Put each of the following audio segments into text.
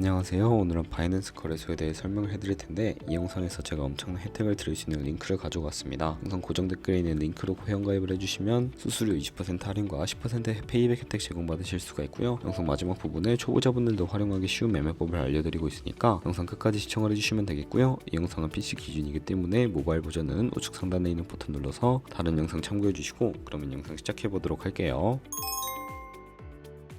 안녕하세요. 오늘은 바이낸스 거래소에 대해 설명을 해드릴 텐데 이 영상에서 제가 엄청난 혜택을 드릴 수 있는 링크를 가지고 왔습니다. 영상 고정 댓글에 있는 링크로 회원가입을 해주시면 수수료 20% 할인과 10% 페이백 혜택 제공받으실 수가 있고요. 영상 마지막 부분에 초보자분들도 활용하기 쉬운 매매법을 알려드리고 있으니까 영상 끝까지 시청을 해주시면 되겠고요. 이 영상은 PC 기준이기 때문에 모바일 버전은 우측 상단에 있는 버튼 눌러서 다른 영상 참고해주시고 그러면 영상 시작해보도록 할게요.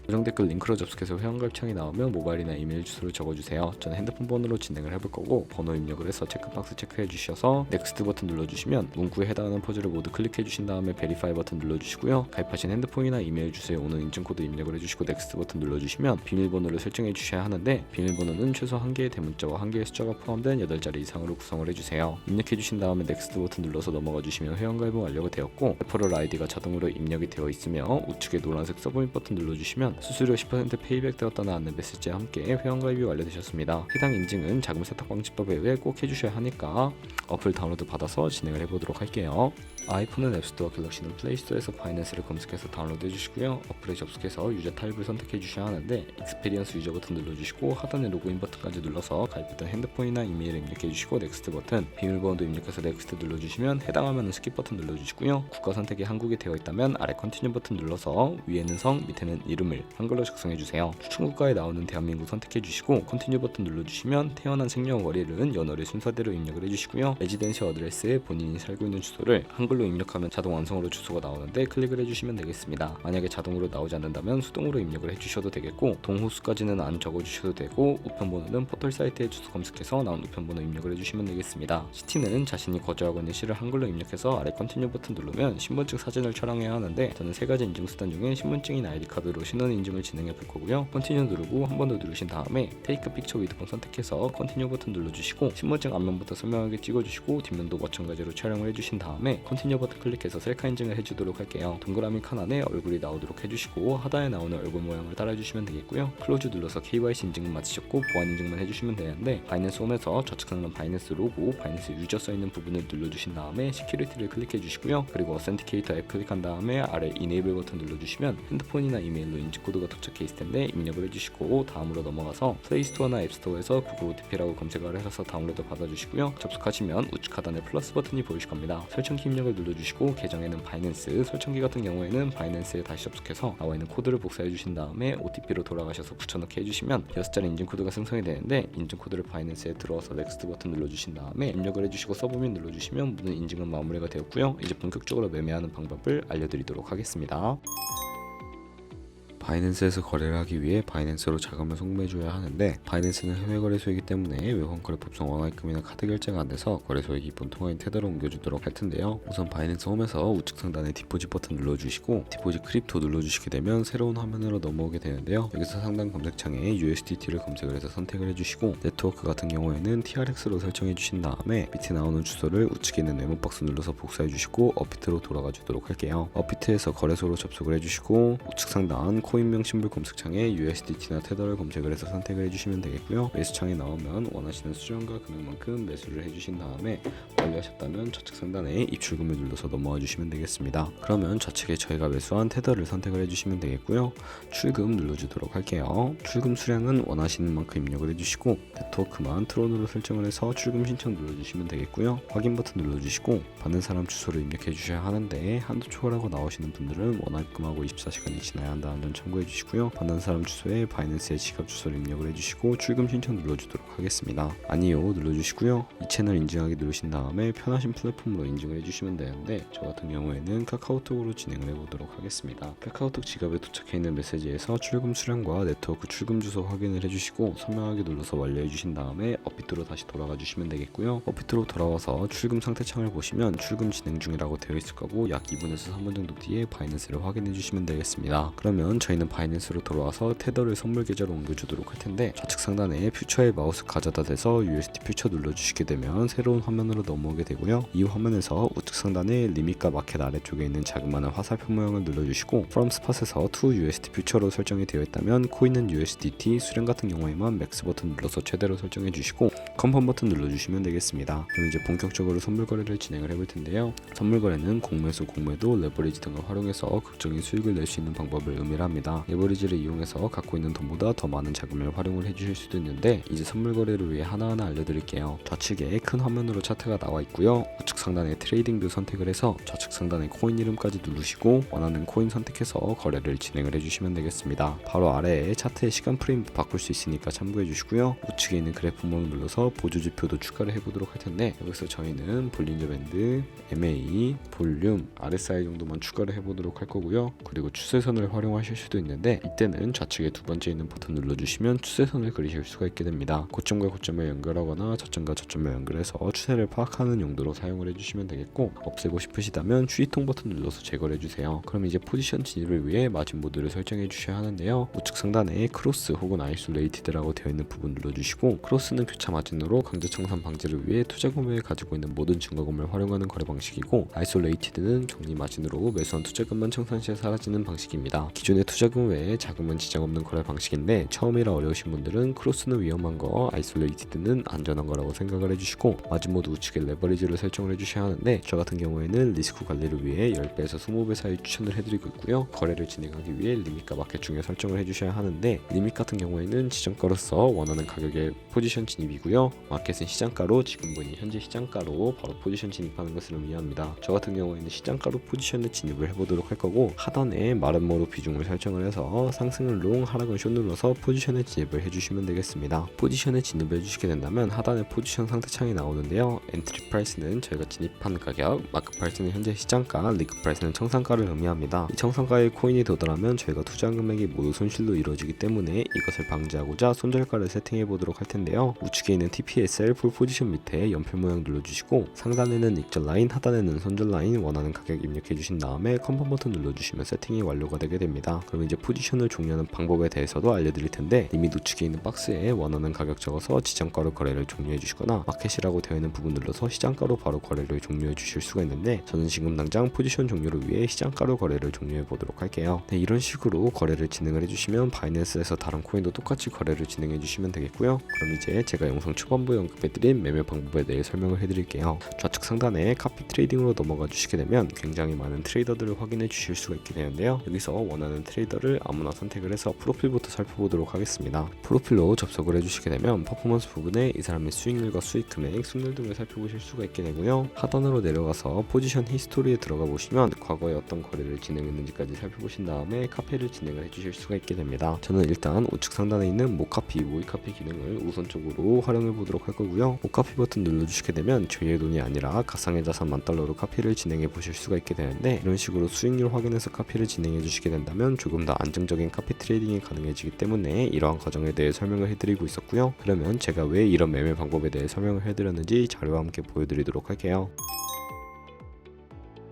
고정 댓글 링크로 접속해서 회원가입 창이 나오면 모바일이나 이메일 주소를 적어주세요. 저는 핸드폰 번호로 진행을 해볼 거고 번호 입력을 해서 체크박스 체크해 주셔서 넥스트 버튼 눌러주시면 문구에 해당하는 퍼즐을 모두 클릭해 주신 다음에 베리파이 버튼 눌러주시고요. 가입하신 핸드폰이나 이메일 주소에 오는 인증코드 입력을 해주시고 넥스트 버튼 눌러주시면 비밀번호를 설정해 주셔야 하는데 비밀번호는 최소 1개의 대문자와 1개의 숫자가 포함된 8자리 이상으로 구성을 해주세요. 입력해 주신 다음에 넥스트 버튼 눌러서 넘어가 주시면 회원가입은 완료가 되었고 레퍼럴 아이디가 자동으로 입력이 되어 있으며 우측에 노란색 서브밋 버튼 눌러주시면 수수료 10% 페이백 되었다는 안내 메시지와 함께 회원가입이 완료되셨습니다. 해당 인증은 자금 세탁 방지법에 의해 꼭 해주셔야 하니까 어플 다운로드 받아서 진행을 해보도록 할게요. 아이폰은 앱스토어, 갤럭시는 플레이스토어에서 바이낸스를 검색해서 다운로드 해주시고요. 어플에 접속해서 유저 타입을 선택해 주셔야 하는데 익스피리언스 유저 버튼 눌러주시고 하단에 로그인 버튼까지 눌러서 가입했던 핸드폰이나 이메일을 입력해 주시고 넥스트 버튼, 비밀번호도 입력해서 넥스트 눌러주시면 해당 화면은 스킵 버튼 눌러주시고요. 국가 선택이 한국이 되어 있다면 아래 컨티뉴 버튼 눌러서 위에는 성, 밑에는 이름을 한글로 작성해 주세요. 추천국가에 나오는 대한민국 선택해 주시고 컨티뉴 버튼 눌러주시면 태어난 생년월일은 연월일 순서대로 입력을 해주시고요. 레지던시 어드레스에 본인이 살고 있는 주소를 한글로 입력하면 자동 완성으로 주소가 나오는데 클릭을 해주시면 되겠습니다. 만약에 자동으로 나오지 않는다면 수동으로 입력을 해주셔도 되겠고 동호수까지는 안 적어주셔도 되고 우편번호는 포털 사이트에 주소 검색해서 나온 우편번호 입력을 해주시면 되겠습니다. 시티는 자신이 거주하고 있는 시를 한글로 입력해서 아래 컨티뉴 버튼 누르면 신분증 사진을 촬영해야 하는데 저는 3가지 인증 수단 중에 신분증이나 아이디카드로 신원 인증을 진행해 볼 거고요. 컨티뉴 누르고 한 번 더 누르신 다음에 테이크 픽처 위드폰 선택해서 컨티뉴 버튼 눌러주시고 신분증 앞면부터 선명하게 찍어주시고 뒷면도 마찬가지로 촬영을 해주신 다음에 컨티뉴 버튼 클릭해서 셀카 인증을 해주도록 할게요. 동그라미 칸 안에 얼굴이 나오도록 해주시고 하단에 나오는 얼굴 모양을 따라해주시면 되겠고요. 클로즈 눌러서 KYC 인증은 마치셨고 보안 인증만 해주시면 되는데 바이낸스 홈에서 좌측 상단 바이낸스 로고, 바이낸스 유저 써있는 부분을 눌러주신 다음에 시큐리티를 클릭해 주시고요. 그리고 어센티케이터 앱 클릭한 다음에 아래 이네이블 버튼 눌러주시면 핸드폰이나 이메일로 인증코드가 도착해 있을 텐데 입력을 해주시고 다음으로 넘어가서 플레이스토어나 앱스토어에서 구글 OTP라고 검색을 하셔서 다운로드 받아주시고요. 접속하시면 우측 하단에 플러스 버튼이 보이실 겁니다. 설정키 입력을 눌러주시고 계정에는 바이낸스, 설정키 같은 경우에는 바이낸스에 다시 접속해서 나와 있는 코드를 복사해 주신 다음에 OTP로 돌아가셔서 붙여넣기 해주시면 6자리 인증코드가 생성이 되는데 인증코드를 바이낸스에 들어와서 넥스트 버튼 눌러주신 다음에 입력을 해주시고 서브밋 눌러주시면 모든 인증은 마무리가 되었고요. 이제 본격적으로 매매하는 방법을 알려드리도록 하겠습니다. 바이낸스에서 거래를 하기 위해 바이낸스로 자금을 송금해줘야 하는데 바이낸스는 해외 거래소이기 때문에 외환거래법상 원화입금이나 카드 결제가 안 돼서 거래소의 기본 통화인 테더로 옮겨주도록 할 텐데요. 우선 바이낸스 홈에서 우측 상단에 디포짓 버튼 눌러주시고 디포짓 크립토 눌러주시게 되면 새로운 화면으로 넘어오게 되는데요. 여기서 상단 검색창에 USDT를 검색을 해서 선택을 해주시고 네트워크 같은 경우에는 TRX로 설정해 주신 다음에 밑에 나오는 주소를 우측에 있는 네모 박스 눌러서 복사해 주시고 업비트로 돌아가 주도록 할게요. 업비트에서 거래소로 접속을 해주시고 우측 상단 코인명 심볼 검색창에 USDT나 테더를 검색을 해서 선택을 해주시면 되겠고요. 매수창이 나오면 원하시는 수준과 금액만큼 매수를 해주신 다음에 완료하셨다면 좌측 상단에 입출금을 눌러서 넘어와 주시면 되겠습니다. 그러면 좌측에 저희가 매수한 테더를 선택을 해주시면 되겠고요. 출금 눌러주도록 할게요. 출금 수량은 원하시는 만큼 입력을 해주시고 네트워크만 트론으로 설정을 해서 출금 신청 눌러주시면 되겠고요. 확인 버튼 눌러주시고 받는 사람 주소를 입력해 주셔야 하는데 한도 초과라고 나오시는 분들은 원화입금하고 24시간이 지나야 한다는 점 참고해 주시고요. 받는 사람 주소에 바이낸스의 지갑 주소를 입력을 해주시고 출금 신청 눌러주도록 하겠습니다. 아니요 눌러주시고요. 이 채널 인증하기 누르신 다음에 편하신 플랫폼으로 인증을 해주시면 되는데 저 같은 경우에는 카카오톡으로 진행을 해보도록 하겠습니다. 카카오톡 지갑에 도착해 있는 메시지에서 출금 수량과 네트워크 출금 주소 확인을 해주시고 선명하게 눌러서 완료해 주신 다음에 업비트로 다시 돌아가 주시면 되겠고요. 업비트로 돌아와서 출금 상태 창을 보시면 출금 진행 중이라고 되어 있을 거고 약 2분에서 3분 정도 뒤에 바이낸스를 확인해 주시면 되겠습니다. 그러면 저희는 바이낸스로 돌아와서 테더를 선물 계좌로 옮겨주도록 할 텐데 좌측 상단에 퓨처에 마우스 가져다 대서 USD 퓨처 눌러주시게 되면 새로운 화면으로 넘어오게 되고요. 이 화면에서 우측 상단에 리밋과 마켓 아래쪽에 있는 자그마한 화살표 모양을 눌러주시고 From Spot에서 To USD 퓨처로 설정이 되어 있다면 코인은 USDT, 수량 같은 경우에만 맥스 버튼 눌러서 최대로 설정해 주시고 컨펌 버튼 눌러주시면 되겠습니다. 그럼 이제 본격적으로 선물 거래를 진행을 해볼 텐데요. 선물 거래는 공매수, 공매도, 레버리지 등을 활용해서 극적인 수익을 낼 수 있는 방법을 의미합니다. 합니다. 레버리지를 이용해서 갖고 있는 돈보다 더 많은 자금을 활용을 해주실 수도 있는데 이제 선물 거래를 위해 하나하나 알려드릴게요. 좌측에 큰 화면으로 차트가 나와 있고요. 우측 상단에 트레이딩 뷰 선택을 해서 좌측 상단에 코인 이름까지 누르시고 원하는 코인 선택해서 거래를 진행을 해주시면 되겠습니다. 바로 아래에 차트의 시간 프레임도 바꿀 수 있으니까 참고해 주시고요. 우측에 있는 그래프 모드 눌러서 보조 지표도 추가를 해보도록 할 텐데 여기서 저희는 볼린저 밴드, MA, 볼륨, RSI 정도만 추가를 해보도록 할 거고요. 그리고 추세선을 활용하실 수도 있는데 이때는 좌측에 두 번째 있는 버튼 눌러주시면 추세선을 그리실 수가 있게 됩니다. 고점과 고점을 연결하거나 저점과 저점을 연결해서 추세를 파악하는 용도로 사용을 해주시면 되겠고, 없애고 싶으시다면 휴지통 버튼 눌러서 제거를 해주세요. 그럼 이제 포지션 진입을 위해 마진 모드를 설정해 주셔야 하는데요. 우측 상단에 크로스 혹은 아이솔레이티드라고 되어 있는 부분 눌러주시고, 크로스는 교차 마진으로 강제 청산 방지를 위해 투자 구매에 가지고 있는 모든 증거금을 활용하는 거래 방식이고, 아이솔레이티드는 격리 마진으로 매수한 투자금만 청산 시에 사라지는 방식입니다. 기존의 투자금 외에 자금은 지장 없는 거래 방식인데 처음이라 어려우신 분들은 크로스는 위험한 거, 아이솔레이티드는 안전한 거라고 생각을 해주시고, 마진 모드 우측에 레버리지를 설정을 해주셔야 하는데 저 같은 경우에는 리스크 관리를 위해 10배에서 20배 사이 추천을 해드리고 있고요. 거래를 진행하기 위해 리밋과 마켓 중에 설정을 해주셔야 하는데, 리밋 같은 경우에는 지정가로서 원하는 가격의 포지션 진입이고요. 마켓은 시장가로 지금 보니 현재 시장가로 바로 포지션 진입하는 것을 의미합니다. 저 같은 경우에는 시장가로 포지션에 진입을 해보도록 할 거고, 하단에 마름모로 비중을 설정을 해서 상승은 롱, 하락은 숏 눌러서 포지션에 진입을 해주시면 되겠습니다. 포지션에 진입을 해주시게 된다면 하단에 포지션 상태창이 나오는데요. 엔트리 프라이스는 저희가 진입한 가격, 마크 프라이스는 현재 시장가, 리그 프라이스는 청산가를 의미합니다. 이 청산가에 코인이 도달하면 저희가 투자한 금액이 모두 손실로 이루어지기 때문에 이것을 방지하고자 손절가를 세팅해 보도록 할 텐데요. 우측에 있는 TPSL 풀 포지션 밑에 연필 모양 눌러주시고, 상단에는 익절 라인, 하단에는 손절 라인, 원하는 가격 입력해 주신 다음에 컨펌 버튼 눌러주시면 세팅이 완료가 되게 됩니다. 그럼 이제 포지션을 종료하는 방법에 대해서도 알려드릴 텐데, 리밋 우측에 있는 박스에 원하는 가격 적어서 지정가로 거래를 종료해 주시거나 마켓이라고 되어 있는 부분 눌러서 시장가로 바로 거래를 종료해 주실 수가 있는데, 저는 지금 당장 포지션 종료를 위해 시장가로 거래를 종료해 보도록 할게요. 네, 이런 식으로 거래를 진행을 해주시면 바이낸스에서 다른 코인도 똑같이 거래를 진행해 주시면 되겠고요. 그럼 이제 제가 영상 초반부에 언급해드린 매매 방법에 대해 설명을 해드릴게요. 좌측 상단에 카피 트레이딩으로 넘어가 주시게 되면 굉장히 많은 트레이더들을 확인해 주실 수가 있게 되는데요. 여기서 원하는 트레이더를 아무나 선택을 해서 프로필부터 살펴보도록 하겠습니다. 프로필로 접속을 해주시게 되면 퍼포먼스 부분에 이 사람의 수익률과 수익 금액, 승률 등을 살펴보실 수가 있게 되고요. 하단으로 내려가서 포지션 히스토리에 들어가 보시면 과거에 어떤 거래를 진행했는지까지 살펴보신 다음에 카피를 진행을 해주실 수가 있게 됩니다. 저는 일단 우측 상단에 있는 모카피, 모이카피 기능을 우선적으로 활용해 보도록 할 거고요. 모카피 버튼 눌러주시게 되면 저희의 돈이 아니라 가상의 자산 $10,000로 카피를 진행해 보실 수가 있게 되는데, 이런 식으로 수익률 확인해서 카피를 진행해 주시게 된다면 조금 더 안정적인 카피 트레이딩이 가능해지기 때문에 이러한 과정에 대해 설명을 해드리고 있었고요. 그러면 제가 왜 이런 매매 방법에 대해 설명을 해드렸는지 자료와 함께 보여드리도록 할게요.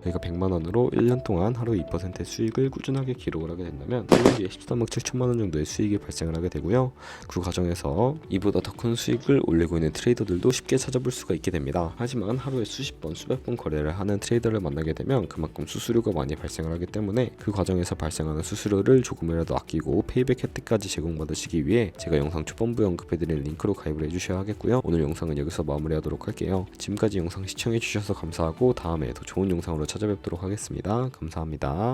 저희가 100만원으로 1년 동안 하루 2%의 수익을 꾸준하게 기록을 하게 된다면 1년 뒤에 13억 7천만원 정도의 수익이 발생을 하게 되고요. 그 과정에서 이보다 더 큰 수익을 올리고 있는 트레이더들도 쉽게 찾아볼 수가 있게 됩니다. 하지만 하루에 수십 번, 수백 번 거래를 하는 트레이더를 만나게 되면 그만큼 수수료가 많이 발생을 하기 때문에 그 과정에서 발생하는 수수료를 조금이라도 아끼고 페이백 혜택까지 제공받으시기 위해 제가 영상 초반부에 언급해드린 링크로 가입을 해주셔야 하겠고요. 오늘 영상은 여기서 마무리하도록 할게요. 지금까지 영상 시청해주셔서 감사하고 다음에 더 좋은 영상으로 찾아뵙도록 하겠습니다. 감사합니다.